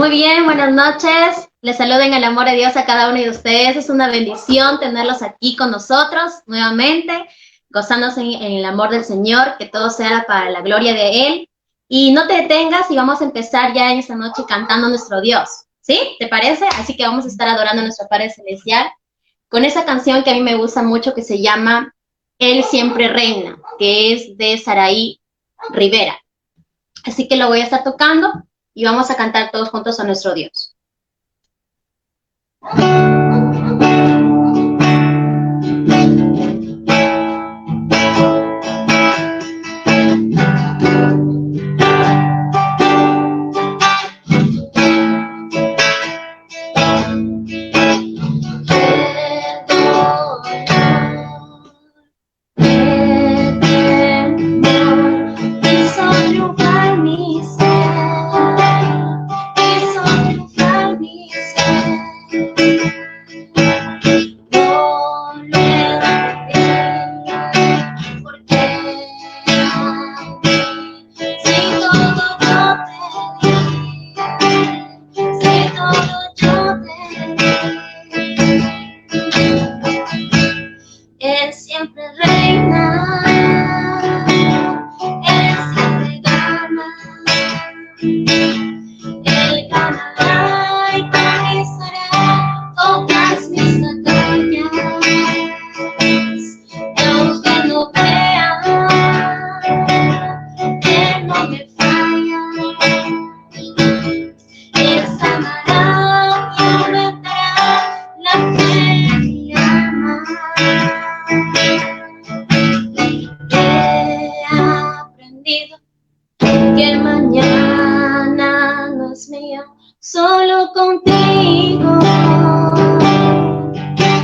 Muy bien, buenas noches. Les saludo en el amor de Dios a cada uno de ustedes. Es una bendición tenerlos aquí con nosotros nuevamente, gozándose en el amor del Señor, que todo sea para la gloria de Él. Y no te detengas y vamos a empezar ya en esta noche cantando a nuestro Dios. ¿Sí? ¿Te parece? Así que vamos a estar adorando a nuestro Padre Celestial con esa canción que a mí me gusta mucho que se llama Él siempre reina, que es de Saraí Rivera. Así que lo voy a estar tocando y vamos a cantar todos juntos a nuestro Dios. Él siempre reina, Él siempre gana, Él ganará y conquistará todas mis batallas. Y aunque no crea, Él no me falla. Él sanará y aumentará la fe en mi alma. He aprendido que el mañana no es mío, solo contigo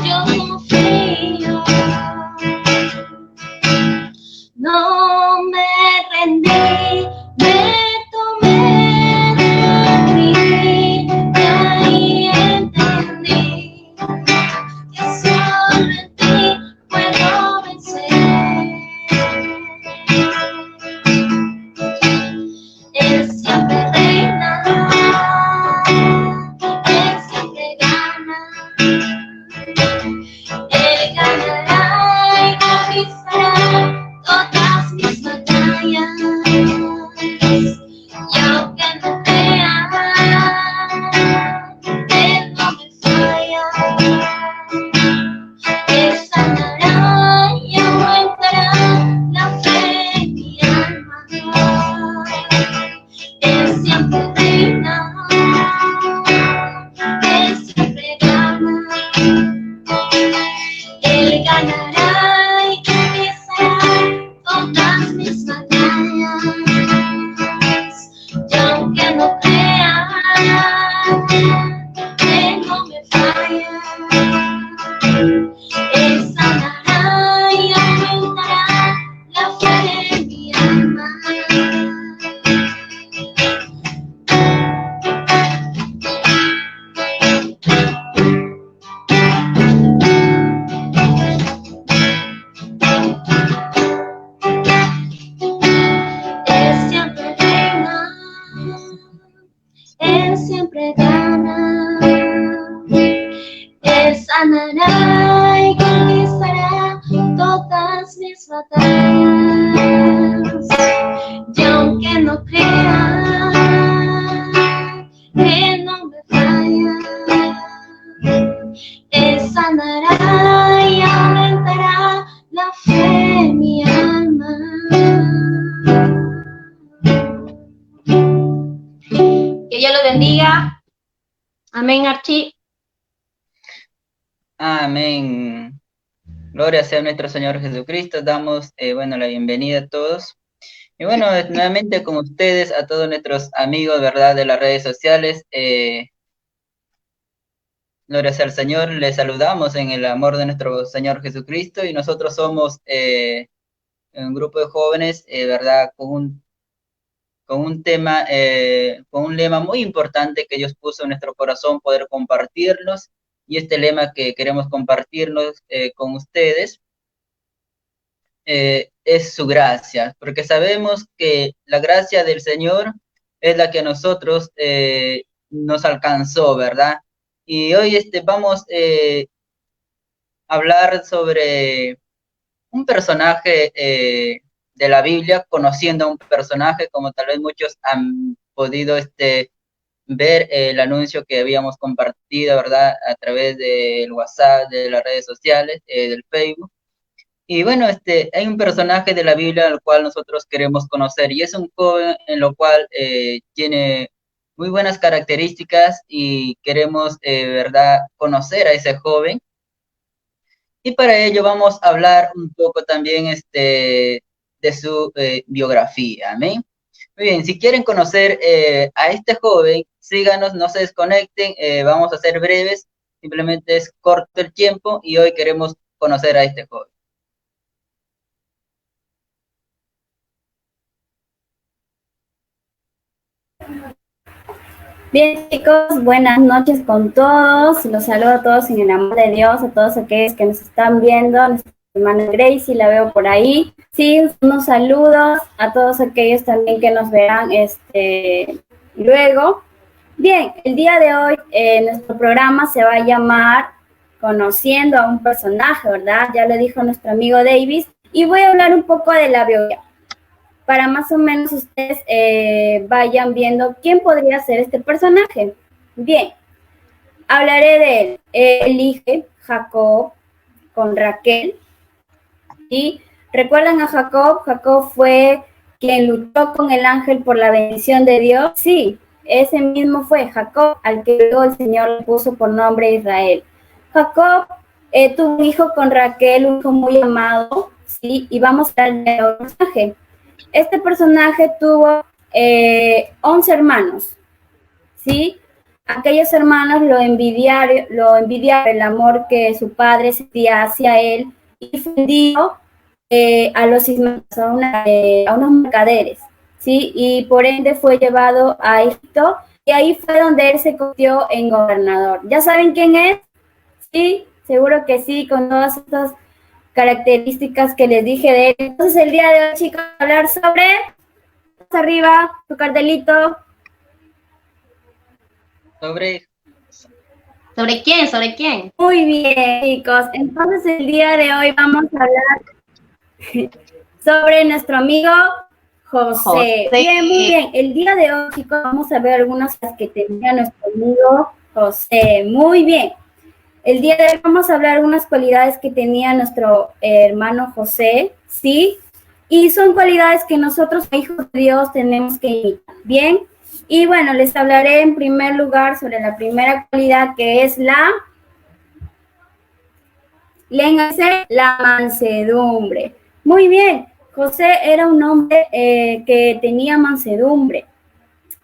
yo confío. No me rendí, me tomé de ti, y ahí entendí que solo en ti puedo vencer. Él siempre reina, Él siempre gana, Él ganará y conquistará todas mis batallas. Y aunque no crea, Él no me falla. Él sanará y aumentará la fe en mi alma. Él siempre reina, Él siempre gana, Él ganará y conquistará todas mis batallas. Y aunque no crea, Él no me falla. Él sanará y aumentará la fe en mi alma. Él siempre reina, Él siempre gana, Él sanará y conquistará todas mis batallas. Y aunque no crea, Él no me falla. Él sanará y aumentará la fe en mi alma. Que Dios lo bendiga. Amén, Archie. Amén. Gloria sea nuestro Señor Jesucristo. Damos, la bienvenida a todos. Y bueno, nuevamente con ustedes, a todos nuestros amigos, ¿verdad?, de las redes sociales. Gloria sea al Señor. Les saludamos en el amor de nuestro Señor Jesucristo. Y nosotros somos un grupo de jóvenes, ¿verdad?, con un tema, con un lema muy importante que Dios puso en nuestro corazón, poder compartirlos. Y este lema que queremos compartirnos con ustedes es su gracia, porque sabemos que la gracia del Señor es la que a nosotros nos alcanzó, ¿verdad? Y hoy vamos a hablar sobre un personaje de la Biblia, conociendo a un personaje, como tal vez muchos han podido ver el anuncio que habíamos compartido, ¿verdad? A través del WhatsApp, de las redes sociales, del Facebook. Y bueno, hay un personaje de la Biblia al cual nosotros queremos conocer y es un joven en lo cual tiene muy buenas características y queremos, ¿verdad?, conocer a ese joven. Y para ello vamos a hablar un poco también de su biografía, ¿amén? Muy bien, si quieren conocer a este joven, síganos, no se desconecten, vamos a ser breves, simplemente es corto el tiempo y hoy queremos conocer a este joven. Bien, chicos, buenas noches con todos. Los saludo a todos en el amor de Dios, a todos aquellos que nos están viendo. A nuestra hermana Gracie, la veo por ahí. Sí, unos saludos a todos aquellos también que nos verán luego. Bien, el día de hoy nuestro programa se va a llamar Conociendo a un personaje, ¿verdad? Ya lo dijo nuestro amigo Davis. Y voy a hablar un poco de la biografía, para más o menos ustedes vayan viendo quién podría ser este personaje. Bien, hablaré de él. Elige Jacob con Raquel. ¿Sí? ¿Recuerdan a Jacob? Jacob fue quien luchó con el ángel por la bendición de Dios. Sí, ese mismo fue Jacob, al que luego el Señor le puso por nombre Israel. Jacob tuvo un hijo con Raquel, un hijo muy amado, ¿sí? Y vamos a ver el personaje. Este personaje tuvo 11 hermanos, ¿sí? Aquellos hermanos lo envidiaron el amor que su padre sentía hacia él y fundió a los ismaelitas, a unos mercaderes, ¿sí? Y por ende fue llevado a Egipto y ahí fue donde él se convirtió en gobernador. ¿Ya saben quién es? Sí, seguro que sí, con todas estas características que les dije de él. Entonces el día de hoy, chicos, hablar sobre, arriba, tu cartelito. ¿Sobre quién? ¿Sobre quién? Muy bien, chicos. Entonces el día de hoy vamos a hablar sobre nuestro amigo José. José. Bien, muy bien. El día de hoy, chicos, vamos a ver algunas cosas que tenía nuestro amigo José. Muy bien. El día de hoy vamos a hablar algunas cualidades que tenía nuestro hermano José, ¿sí? Y son cualidades que nosotros, hijos de Dios, tenemos que imitar. Bien. Y bueno, les hablaré en primer lugar sobre la primera cualidad, que es la mansedumbre. Muy bien, José era un hombre que tenía mansedumbre.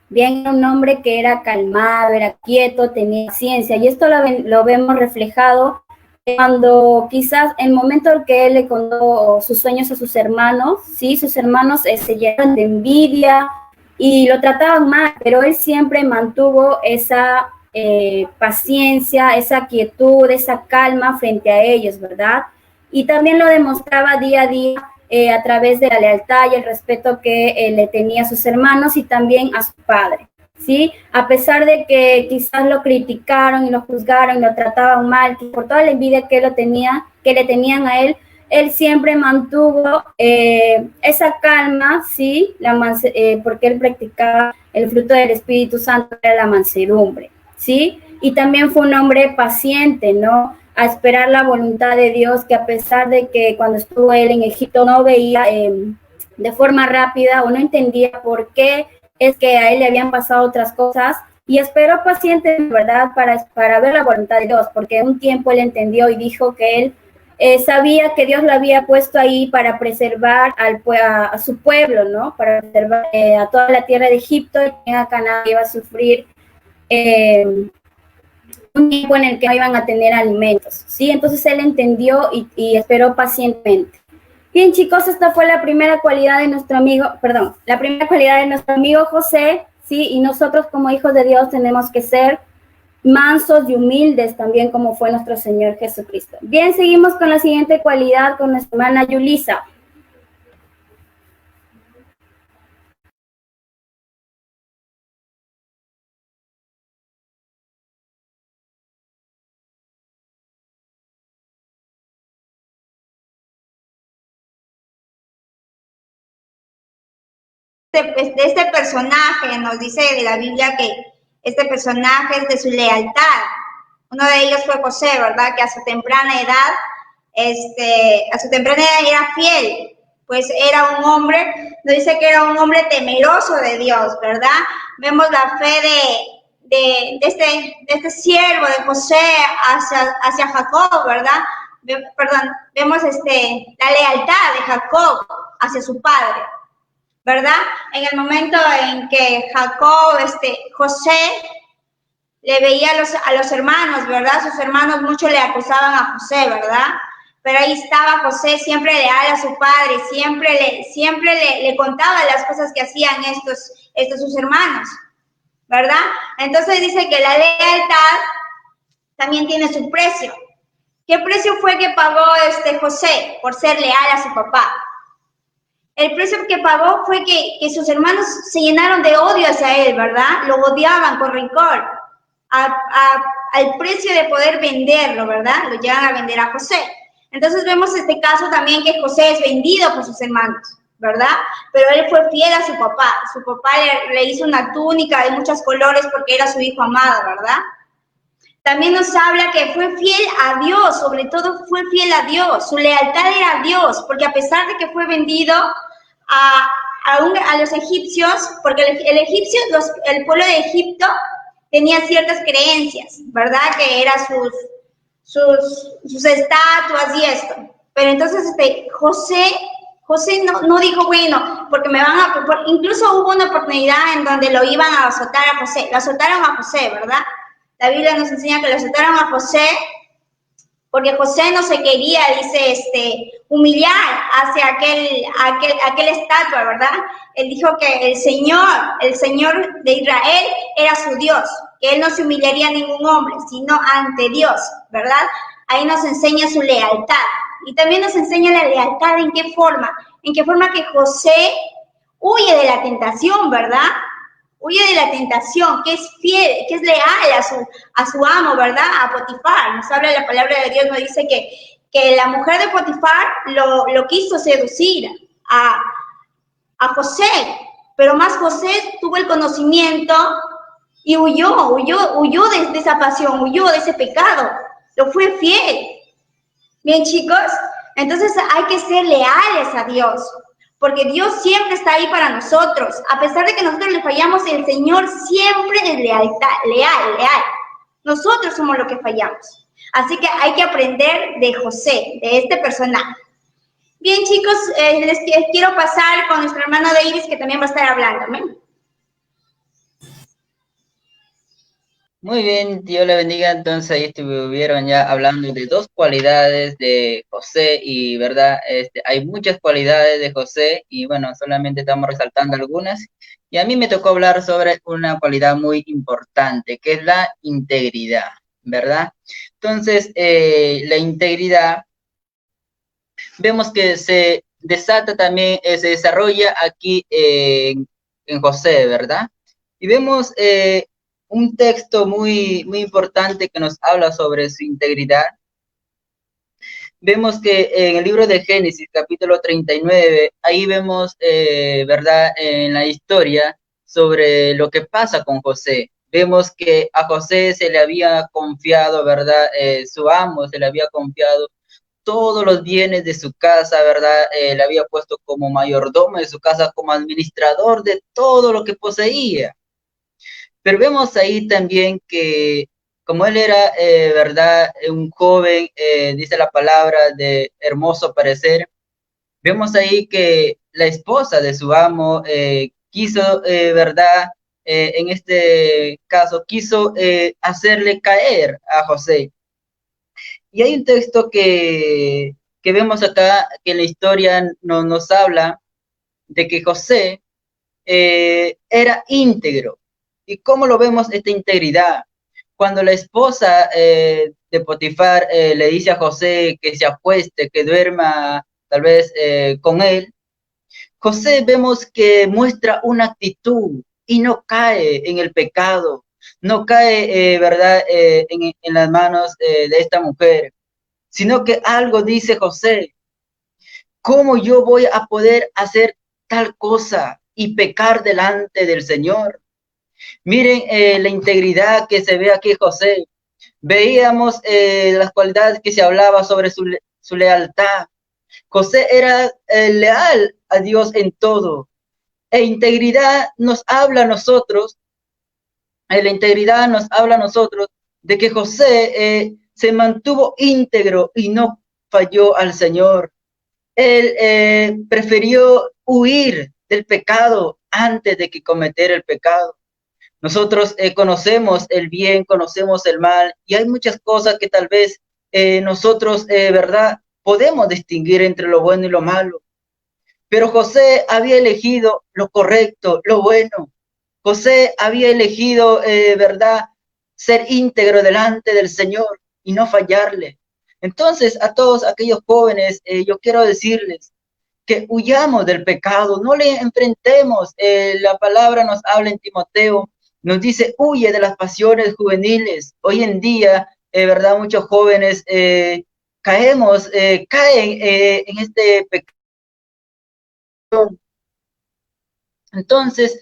Bien, era un hombre que era calmado, era quieto, tenía ciencia. Y esto lo vemos reflejado cuando quizás en el momento en que él le contó sus sueños a sus hermanos, ¿sí? Sus hermanos se llenaron de envidia y lo trataban mal, pero él siempre mantuvo esa paciencia, esa quietud, esa calma frente a ellos, ¿verdad? Y también lo demostraba día a día a través de la lealtad y el respeto que le tenía a sus hermanos y también a su padre, ¿sí? A pesar de que quizás lo criticaron y lo juzgaron y lo trataban mal, por toda la envidia que le tenían a él, él siempre mantuvo esa calma, ¿sí? Porque él practicaba el fruto del Espíritu Santo, era la mansedumbre, ¿sí? Y también fue un hombre paciente, ¿no? A esperar la voluntad de Dios, que a pesar de que cuando estuvo él en Egipto no veía de forma rápida o no entendía por qué es que a él le habían pasado otras cosas, y esperó paciente, ¿verdad?, para ver la voluntad de Dios, porque un tiempo él entendió y dijo que él sabía que Dios lo había puesto ahí para preservar a su pueblo, ¿no? Para preservar a toda la tierra de Egipto, y en Canaán iba a sufrir un tiempo en el que no iban a tener alimentos, ¿sí? Entonces él entendió y esperó pacientemente. Bien, chicos, esta fue la primera cualidad de nuestro amigo, la primera cualidad de nuestro amigo José, ¿sí? Y nosotros como hijos de Dios tenemos que ser mansos y humildes también como fue nuestro Señor Jesucristo. Bien, seguimos con la siguiente cualidad con nuestra hermana Yulisa. este personaje, nos dice de la Biblia que este personaje es de su lealtad. Uno de ellos fue José, ¿verdad? Que a su temprana edad era fiel, pues era un hombre, nos dice que era un hombre temeroso de Dios, ¿verdad? Vemos la fe de este siervo de José hacia Jacob, ¿verdad? Vemos la lealtad de Jacob hacia su padre, ¿verdad? En el momento en que José le veía a los hermanos, ¿verdad? Sus hermanos mucho le acusaban a José, ¿verdad? Pero ahí estaba José, siempre leal a su padre, siempre le contaba las cosas que hacían estos sus hermanos, ¿verdad? Entonces dice que la lealtad también tiene su precio. ¿Qué precio fue que pagó José por ser leal a su papá? El precio que pagó fue que sus hermanos se llenaron de odio hacia él, ¿verdad? Lo odiaban con rencor, al precio de poder venderlo, ¿verdad? Lo llegan a vender a José. Entonces vemos este caso también que José es vendido por sus hermanos, ¿verdad? Pero él fue fiel a su papá. Su papá le hizo una túnica de muchos colores porque era su hijo amado, ¿verdad? También nos habla que fue fiel a Dios, sobre todo fue fiel a Dios. Su lealtad era a Dios, porque a pesar de que fue vendido a los egipcios, porque el pueblo de Egipto tenía ciertas creencias, ¿verdad? Que eran sus estatuas y esto. Pero entonces José no dijo, bueno, porque incluso hubo una oportunidad en donde lo iban a azotar a José. Lo azotaron a José, ¿verdad? La Biblia nos enseña que lo azotaron a José porque José no se quería, dice, humillar hacia aquel estatua, ¿verdad? Él dijo que el Señor de Israel era su Dios, que él no se humillaría a ningún hombre, sino ante Dios, ¿verdad? Ahí nos enseña su lealtad. Y también nos enseña la lealtad en qué forma que José huye de la tentación, ¿verdad? Huye de la tentación, que es fiel, que es leal a su amo, ¿verdad? A Potifar. Nos habla la palabra de Dios, nos dice que la mujer de Potifar lo quiso seducir a José, pero más José tuvo el conocimiento y huyó de esa pasión, huyó de ese pecado, lo fue fiel. Bien, chicos, entonces hay que ser leales a Dios, porque Dios siempre está ahí para nosotros. A pesar de que nosotros le fallamos, el Señor siempre es leal. Nosotros somos los que fallamos. Así que hay que aprender de José, de este personaje. Bien, chicos, les quiero pasar con nuestro hermano Davis, que también va a estar hablando. ¿Amén? Muy bien, Dios le bendiga. Entonces ahí estuvieron ya hablando de dos cualidades de José y, ¿verdad? Hay muchas cualidades de José y, bueno, solamente estamos resaltando algunas. Y a mí me tocó hablar sobre una cualidad muy importante, que es la integridad, ¿verdad? Entonces, la integridad, vemos que se desata también, se desarrolla aquí en José, ¿verdad? Y vemos un texto muy importante que nos habla sobre su integridad. Vemos que en el libro de Génesis, capítulo 39, ahí vemos, ¿verdad?, en la historia sobre lo que pasa con José. Vemos que a José se le había confiado, ¿verdad?, su amo se le había confiado todos los bienes de su casa, ¿verdad? Le había puesto como mayordomo de su casa, como administrador de todo lo que poseía. Pero vemos ahí también que como él era, ¿verdad?, un joven, dice la palabra, de hermoso parecer, vemos ahí que la esposa de su amo quiso, ¿verdad?, en este caso, quiso hacerle caer a José. Y hay un texto que vemos acá, que en la historia nos habla de que José era íntegro. ¿Y cómo lo vemos esta integridad? Cuando la esposa de Potifar le dice a José que se acueste, que duerma tal vez con él, José vemos que muestra una actitud y no cae en el pecado, no cae, ¿verdad?, en las manos de esta mujer, sino que algo dice José: ¿cómo yo voy a poder hacer tal cosa? y pecar delante del Señor. Miren la integridad que se ve aquí José. Veíamos las cualidades que se hablaba sobre su lealtad. José era leal a Dios en todo. E integridad nos habla a nosotros, la integridad nos habla a nosotros de que José se mantuvo íntegro y no falló al Señor. Él prefirió huir del pecado antes de que cometer el pecado. Nosotros conocemos el bien, conocemos el mal, y hay muchas cosas que tal vez nosotros, ¿verdad?, podemos distinguir entre lo bueno y lo malo. Pero José había elegido lo correcto, lo bueno. José había elegido, ¿verdad?, ser íntegro delante del Señor y no fallarle. Entonces, a todos aquellos jóvenes, yo quiero decirles que huyamos del pecado, no le enfrentemos. La palabra nos habla en Timoteo, nos dice, huye de las pasiones juveniles. Hoy en día, ¿verdad?, muchos jóvenes caen en este pecado. Entonces,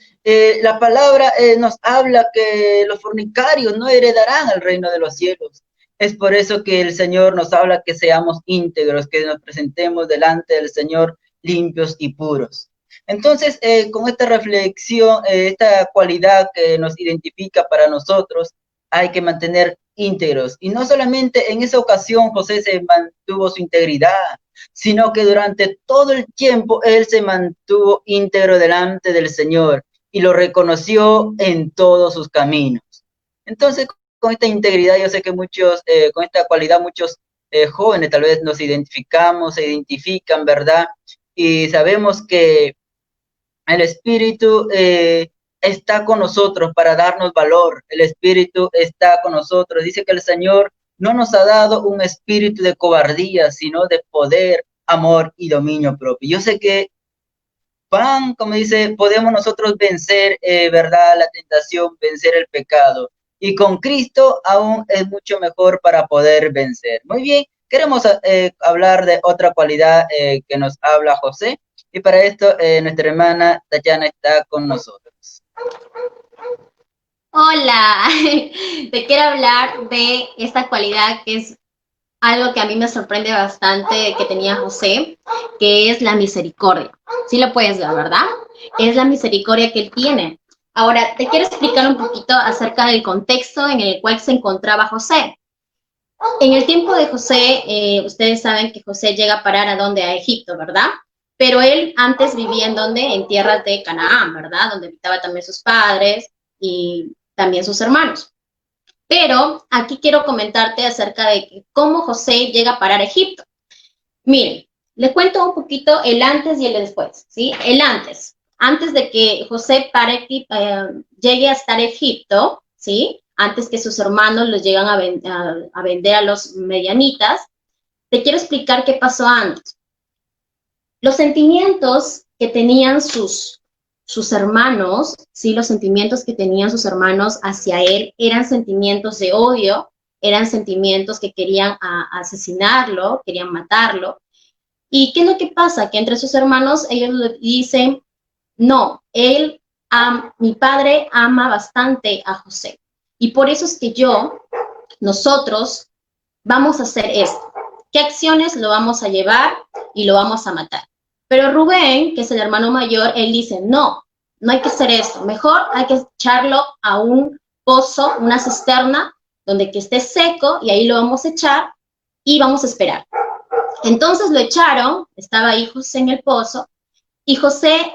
la palabra nos habla que los fornicarios no heredarán el reino de los cielos. Es por eso que el Señor nos habla que seamos íntegros, que nos presentemos delante del Señor limpios y puros. Entonces, con esta reflexión, esta cualidad que nos identifica para nosotros, hay que mantener íntegros. Y no solamente en esa ocasión José se mantuvo su integridad, sino que durante todo el tiempo él se mantuvo íntegro delante del Señor y lo reconoció en todos sus caminos. Entonces, con esta integridad, yo sé que muchos, con esta cualidad, muchos jóvenes tal vez nos identificamos, se identifican, ¿verdad? Y sabemos que el Espíritu está con nosotros para darnos valor. El Espíritu está con nosotros. Dice que el Señor no nos ha dado un espíritu de cobardía, sino de poder, amor y dominio propio. Yo sé que, como dice, podemos nosotros vencer, ¿verdad?, la tentación, vencer el pecado. Y con Cristo aún es mucho mejor para poder vencer. Muy bien, queremos hablar de otra cualidad que nos habla José. Y para esto, nuestra hermana Tatiana está con nosotros. Hola, te quiero hablar de esta cualidad que es algo que a mí me sorprende bastante que tenía José, que es la misericordia. Sí lo puedes ver, ¿verdad? Es la misericordia que él tiene. Ahora, te quiero explicar un poquito acerca del contexto en el cual se encontraba José. En el tiempo de José, ustedes saben que José llega a parar a donde, a Egipto, ¿verdad? Pero él antes vivía en donde, en tierras de Canaán, ¿verdad? Donde habitaban también sus padres y también sus hermanos. Pero aquí quiero comentarte acerca de cómo José llega a parar a Egipto. Miren, les cuento un poquito el antes y el después, ¿sí? El antes de que José llegue a estar en Egipto, ¿sí? Antes que sus hermanos los llegan a vender a los medianitas, te quiero explicar qué pasó antes. Los sentimientos que tenían sus hermanos, ¿sí? Los sentimientos que tenían sus hermanos hacia él eran sentimientos de odio, eran sentimientos que querían asesinarlo, querían matarlo. ¿Y qué es lo que pasa? Que entre sus hermanos ellos le dicen, no, mi padre ama bastante a José. Y por eso es que nosotros vamos a hacer esto. ¿Qué acciones lo vamos a llevar y lo vamos a matar? Pero Rubén, que es el hermano mayor, él dice, no hay que hacer esto. Mejor hay que echarlo a un pozo, una cisterna, donde que esté seco, y ahí lo vamos a echar y vamos a esperar. Entonces lo echaron, estaba ahí José en el pozo, y José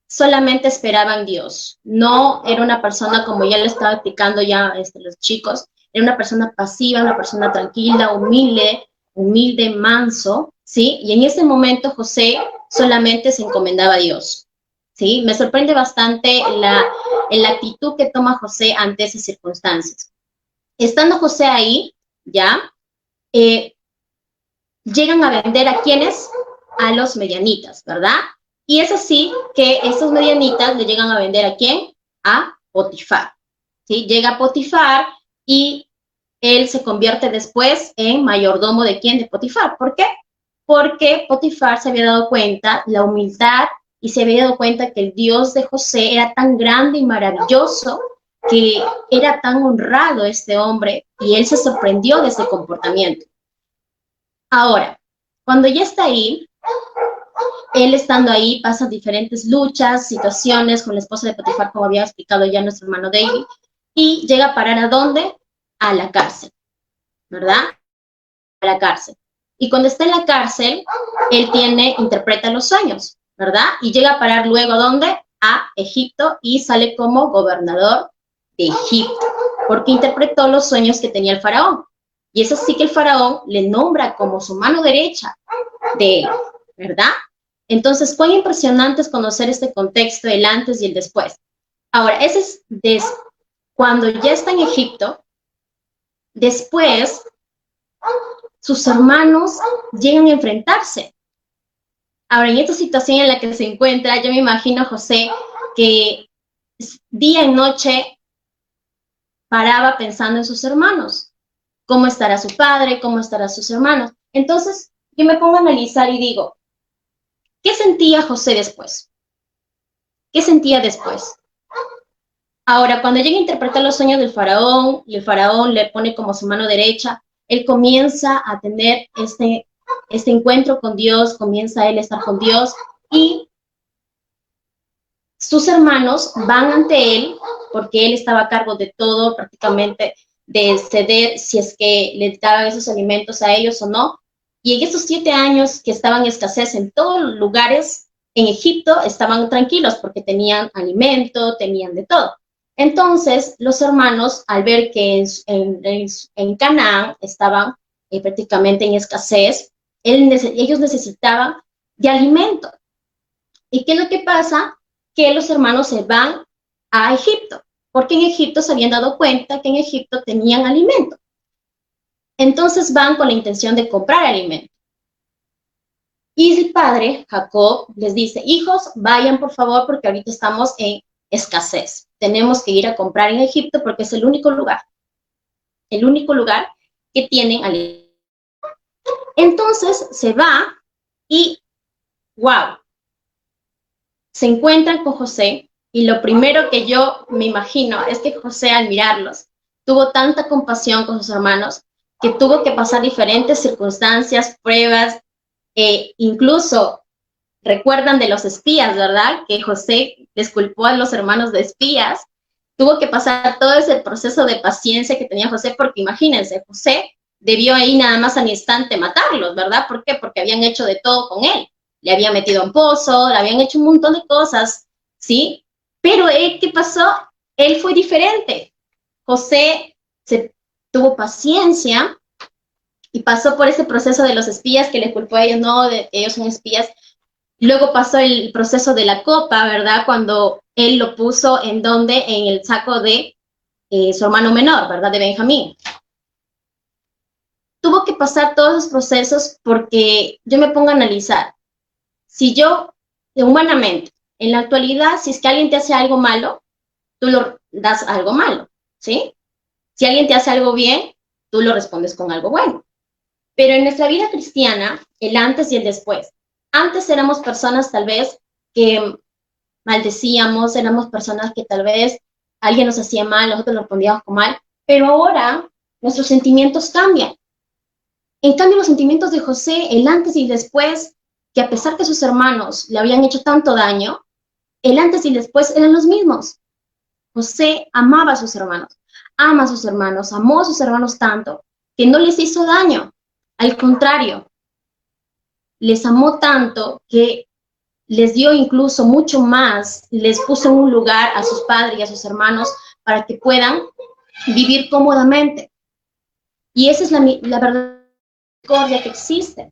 solamente esperaba en Dios. No era una persona, como ya le estaba explicando ya los chicos, era una persona pasiva, una persona tranquila, humilde, manso, ¿sí? Y en ese momento José solamente se encomendaba a Dios, ¿sí? Me sorprende bastante la actitud que toma José ante esas circunstancias. Estando José ahí, ya, llegan a vender ¿a quiénes? A los medianitas, ¿verdad? Y es así que esos medianitas le llegan a vender ¿a quién? A Potifar, ¿sí? Llega Potifar y él se convierte después en mayordomo ¿de quién? De Potifar. ¿Por qué? Porque Potifar se había dado cuenta la humildad y se había dado cuenta que el Dios de José era tan grande y maravilloso, que era tan honrado este hombre, y él se sorprendió de ese comportamiento. Ahora, cuando ya está ahí, él estando ahí pasa diferentes luchas, situaciones con la esposa de Potifar, como había explicado ya nuestro hermano David, y llega a parar ¿a dónde? A la cárcel, ¿verdad? A la cárcel. Y cuando está en la cárcel, él interpreta los sueños, ¿verdad? Y llega a parar luego ¿a dónde? A Egipto, y sale como gobernador de Egipto, porque interpretó los sueños que tenía el faraón. Y es así que el faraón le nombra como su mano derecha de él, ¿verdad? Entonces, cuán impresionante es conocer este contexto, el antes y el después. Ahora, ese es cuando ya está en Egipto. Después, sus hermanos llegan a enfrentarse. Ahora, en esta situación en la que se encuentra, yo me imagino a José que día y noche paraba pensando en sus hermanos. ¿Cómo estará su padre? ¿Cómo estarán sus hermanos? Entonces, yo me pongo a analizar y digo, ¿qué sentía José después? ¿Qué sentía después? Ahora, cuando llega a interpretar los sueños del faraón, y el faraón le pone como su mano derecha, él comienza a tener este encuentro con Dios, comienza él a estar con Dios, y sus hermanos van ante él, porque él estaba a cargo de todo, prácticamente de ceder si es que le daban esos alimentos a ellos o no. Y en estos 7 años que estaban en escasez en todos los lugares, en Egipto estaban tranquilos porque tenían alimento, tenían de todo. Entonces, los hermanos, al ver que en Canaán estaban prácticamente en escasez, ellos necesitaban de alimento. ¿Y qué es lo que pasa? Que los hermanos se van a Egipto, porque en Egipto se habían dado cuenta que en Egipto tenían alimento. Entonces van con la intención de comprar alimento. Y el padre, Jacob, les dice, hijos, vayan por favor porque ahorita estamos en escasez. Tenemos que ir a comprar en Egipto porque es el único lugar que tienen alimento. Entonces se va y, wow, se encuentran con José, y lo primero que yo me imagino es que José, al mirarlos, tuvo tanta compasión con sus hermanos que tuvo que pasar diferentes circunstancias, pruebas, incluso recuerdan de los espías, ¿verdad? Que José les culpó a los hermanos de espías. Tuvo que pasar todo ese proceso de paciencia que tenía José, porque imagínense, José debió ahí nada más al instante matarlos, ¿verdad? ¿Por qué? Porque habían hecho de todo con él. Le habían metido en pozo, le habían hecho un montón de cosas, ¿sí? Pero ¿qué pasó? Él fue diferente. José tuvo paciencia y pasó por ese proceso de los espías que le culpó a ellos, no, de que ellos son espías. Luego pasó el proceso de la copa, ¿verdad? Cuando él lo puso en el saco de su hermano menor, ¿verdad? De Benjamín. Tuvo que pasar todos esos procesos porque yo me pongo a analizar. Si yo, humanamente, en la actualidad, si es que alguien te hace algo malo, tú lo das algo malo, ¿sí? Si alguien te hace algo bien, tú lo respondes con algo bueno. Pero en nuestra vida cristiana, el antes y el después. Antes éramos personas tal vez que maldecíamos, éramos personas que tal vez alguien nos hacía mal, nosotros lo respondíamos con mal, pero ahora nuestros sentimientos cambian. En cambio, los sentimientos de José, el antes y el después, que a pesar que sus hermanos le habían hecho tanto daño, el antes y el después eran los mismos. José amaba a sus hermanos, ama a sus hermanos, amó a sus hermanos tanto que no les hizo daño. Al contrario, les amó tanto que les dio incluso mucho más, les puso en un lugar a sus padres y a sus hermanos para que puedan vivir cómodamente. Y esa es la verdadera misericordia que existe,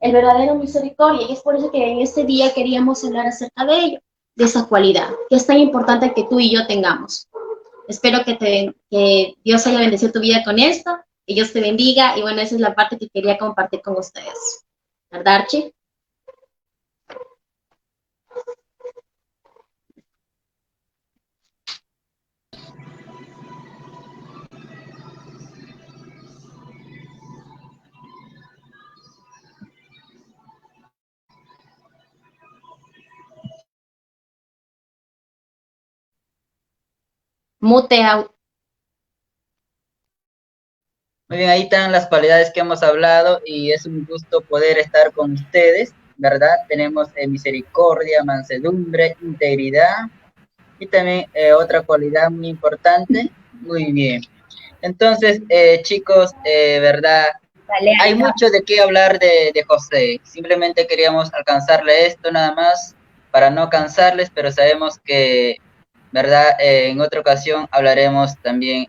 el verdadero misericordia, y es por eso que en este día queríamos hablar acerca de ello, de esa cualidad, que es tan importante que tú y yo tengamos. Espero que Dios haya bendecido tu vida con esto, que Dios te bendiga, y bueno, esa es la parte que quería compartir con ustedes. ¿Verdad, Archie? mute out. Muy bien, ahí están las cualidades que hemos hablado y es un gusto poder estar con ustedes, ¿verdad? Tenemos misericordia, mansedumbre, integridad y también otra cualidad muy importante. Muy bien. Entonces, chicos, ¿verdad? Hay mucho de qué hablar de José. Simplemente queríamos alcanzarle esto nada más para no cansarles, pero sabemos que, ¿verdad? En otra ocasión hablaremos también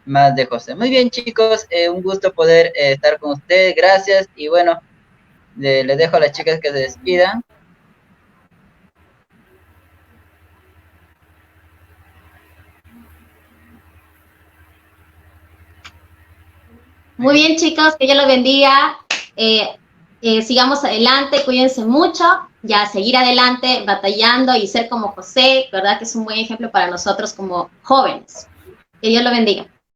más de José. Muy bien, chicos, un gusto poder estar con ustedes. Gracias y bueno, les dejo a las chicas que se despidan. Muy bien, chicos, que Dios los bendiga. Sigamos adelante, cuídense mucho, ya seguir adelante, batallando y ser como José, ¿verdad? Que es un buen ejemplo para nosotros como jóvenes. Que Dios lo bendiga.